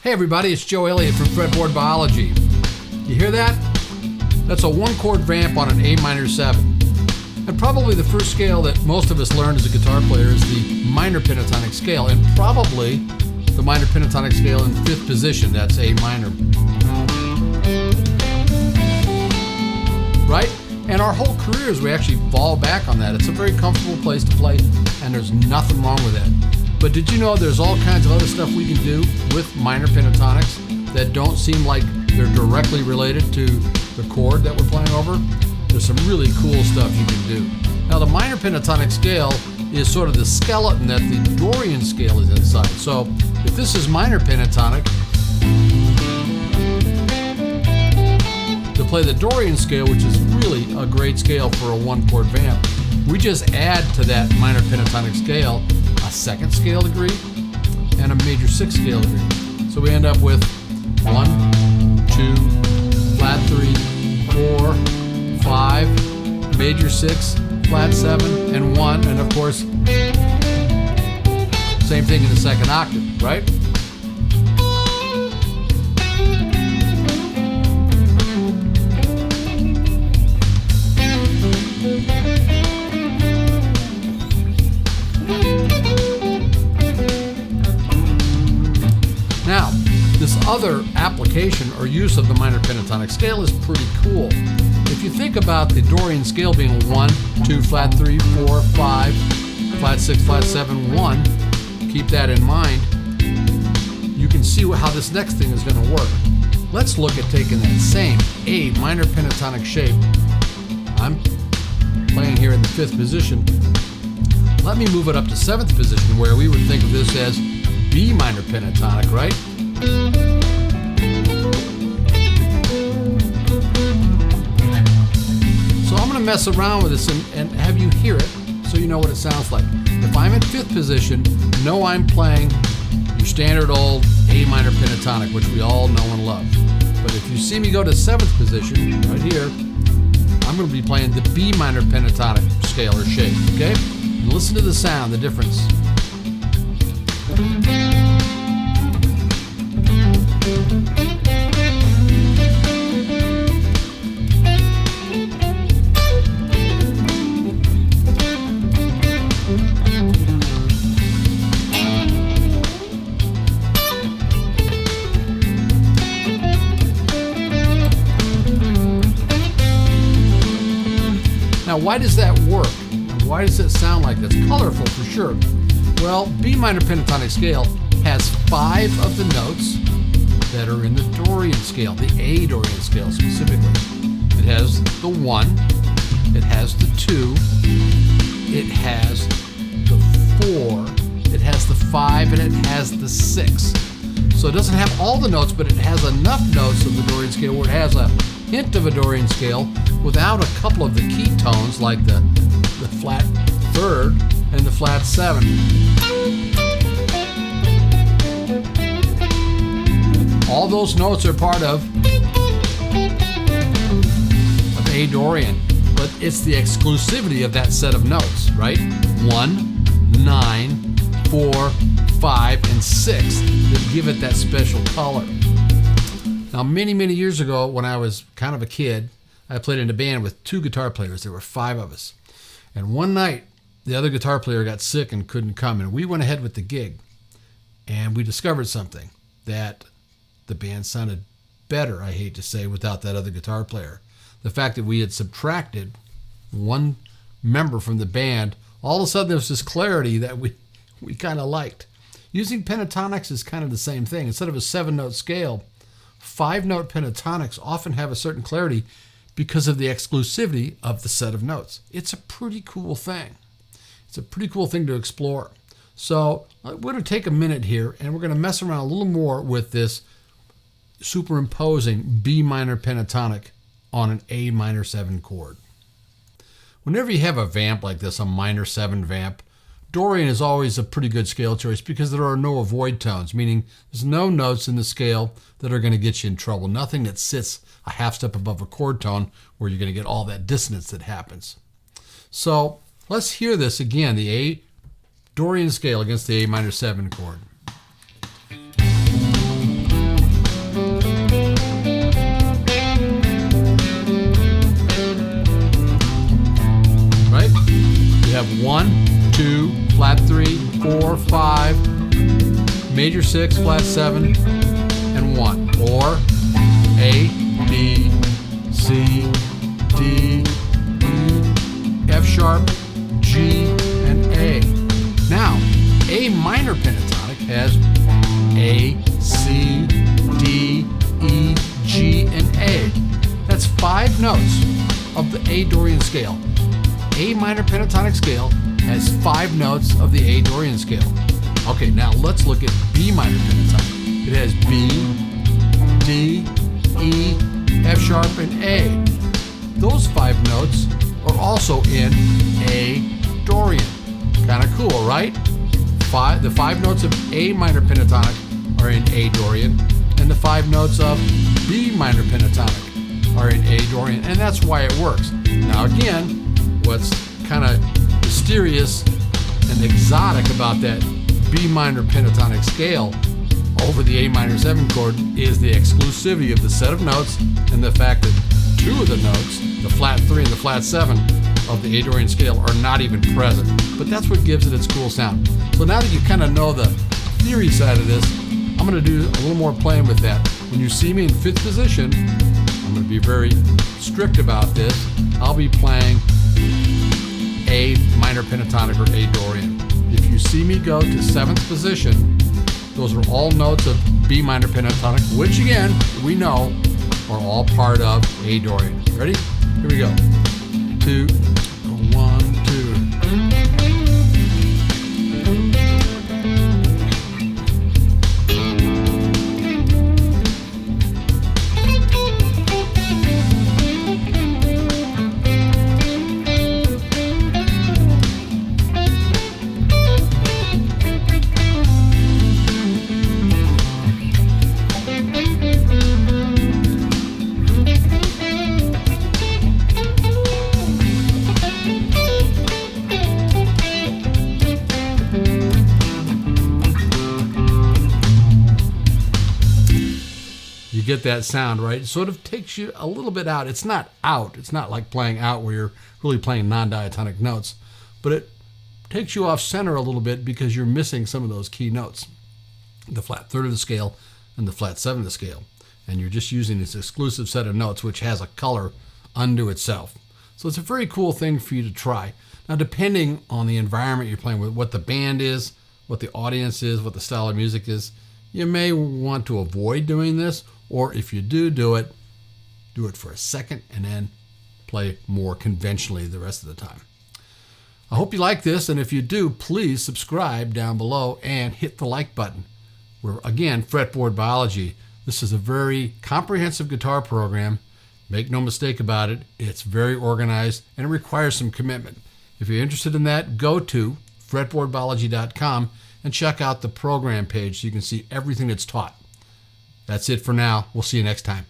Hey everybody, it's Joe Elliott from Fretboard Biology. You hear that? That's a one-chord vamp on an A minor 7. And probably the first scale that most of us learned as a guitar player is the minor pentatonic scale, and probably the minor pentatonic scale in 5th position, that's A minor. Right? And our whole careers, we actually fall back on that. It's a very comfortable place to play, and there's nothing wrong with it. But did you know there's all kinds of other stuff we can do with minor pentatonics that don't seem like they're directly related to the chord that we're playing over? There's some really cool stuff you can do. Now, the minor pentatonic scale is sort of the skeleton that the Dorian scale is inside. So if this is minor pentatonic, to play the Dorian scale, which is really a great scale for a one-chord vamp, we just add to that minor pentatonic scale a 2nd scale degree and a major 6th scale degree. So we end up with 1, 2, flat 3, 4, 5, major 6, flat 7, and 1, and of course, same thing in the 2nd octave, right? Now, this other application or use of the minor pentatonic scale is pretty cool. If you think about the Dorian scale being 1, 2, flat 3, 4, 5, flat 6, flat 7, 1, keep that in mind, you can see how this next thing is going to work. Let's look at taking that same A minor pentatonic shape. I'm playing here in the 5th position. Let me move it up to 7th position, where we would think of this as B minor pentatonic, right? So I'm going to mess around with this and have you hear it so you know what it sounds like. If I'm in 5th position, know I'm playing your standard old A minor pentatonic, which we all know and love. But if you see me go to 7th position, right here, I'm going to be playing the B minor pentatonic scale or shape, okay? And listen to the sound, the difference. Now, why does that work? And why does it sound like that's colorful for sure? Well, B minor pentatonic scale has 5 of the notes that are in the Dorian scale, the A Dorian scale specifically. It has the 1, it has the 2, it has the 4, it has the 5, and it has the 6. So it doesn't have all the notes, but it has enough notes of the Dorian scale where it has a hint of a Dorian scale without a couple of the key tones like the flat 3rd and the flat 7. All those notes are part of A Dorian, but it's the exclusivity of that set of notes, right? 1, 9, 4, 5, and 6 that give it that special color. Now, many, many years ago, when I was kind of a kid, I played in a band with 2 guitar players. There were 5 of us. And one night, the other guitar player got sick and couldn't come, and we went ahead with the gig. And we discovered something, that the band sounded better, I hate to say, without that other guitar player. The fact that we had subtracted one member from the band, all of a sudden there was this clarity that we kind of liked. Using pentatonics is kind of the same thing. Instead of a 7-note scale, 5-note pentatonics often have a certain clarity because of the exclusivity of the set of notes. It's a pretty cool thing. It's a pretty cool thing to explore. So we're going to take a minute here and we're going to mess around a little more with this superimposing B minor pentatonic on an A minor 7 chord. Whenever you have a vamp like this, a minor 7 vamp, Dorian is always a pretty good scale choice because there are no avoid tones, meaning there's no notes in the scale that are going to get you in trouble. Nothing that sits a half step above a chord tone where you're going to get all that dissonance that happens. So let's hear this again, the A Dorian scale against the A minor 7 chord. major 6, flat 7, and 1. Or A, B, C, D, E, F sharp, G, and A. Now, A minor pentatonic has A, C, D, E, G, and A. That's 5 notes of the A Dorian scale. A minor pentatonic scale has 5 notes of the A Dorian scale. Okay, now let's look at B minor pentatonic. It has B, D, E, F sharp, and A. Those 5 notes are also in A Dorian. Kind of cool, right? The 5 notes of A minor pentatonic are in A Dorian, and the 5 notes of B minor pentatonic are in A Dorian, and that's why it works. Now again, what's kind of mysterious and exotic about that B minor pentatonic scale over the A minor 7 chord is the exclusivity of the set of notes and the fact that 2 of the notes, the flat 3 and the flat 7 of the A Dorian scale, are not even present. But that's what gives it its cool sound. So now that you kind of know the theory side of this, I'm going to do a little more playing with that. When you see me in 5th position, I'm going to be very strict about this. I'll be playing A minor pentatonic or A Dorian. If you see me go to 7th position, those are all notes of B minor pentatonic, which again, we know are all part of A Dorian. Ready? Here we go. 2, 1, 2. You get that sound, right? It sort of takes you a little bit out. It's not out. It's not like playing out where you're really playing non-diatonic notes, but it takes you off center a little bit because you're missing some of those key notes, the flat 3rd of the scale and the flat 7 of the scale. And you're just using this exclusive set of notes, which has a color unto itself. So it's a very cool thing for you to try. Now, depending on the environment you're playing with, what the band is, what the audience is, what the style of music is, you may want to avoid doing this, or if you do it for a second and then play more conventionally the rest of the time. I hope you like this, and if you do, please subscribe down below and hit the like button. We're, again, Fretboard Biology. This is a very comprehensive guitar program. Make no mistake about it, it's very organized and it requires some commitment. If you're interested in that, go to fretboardbiology.com and check out the program page so you can see everything that's taught. That's it for now. We'll see you next time.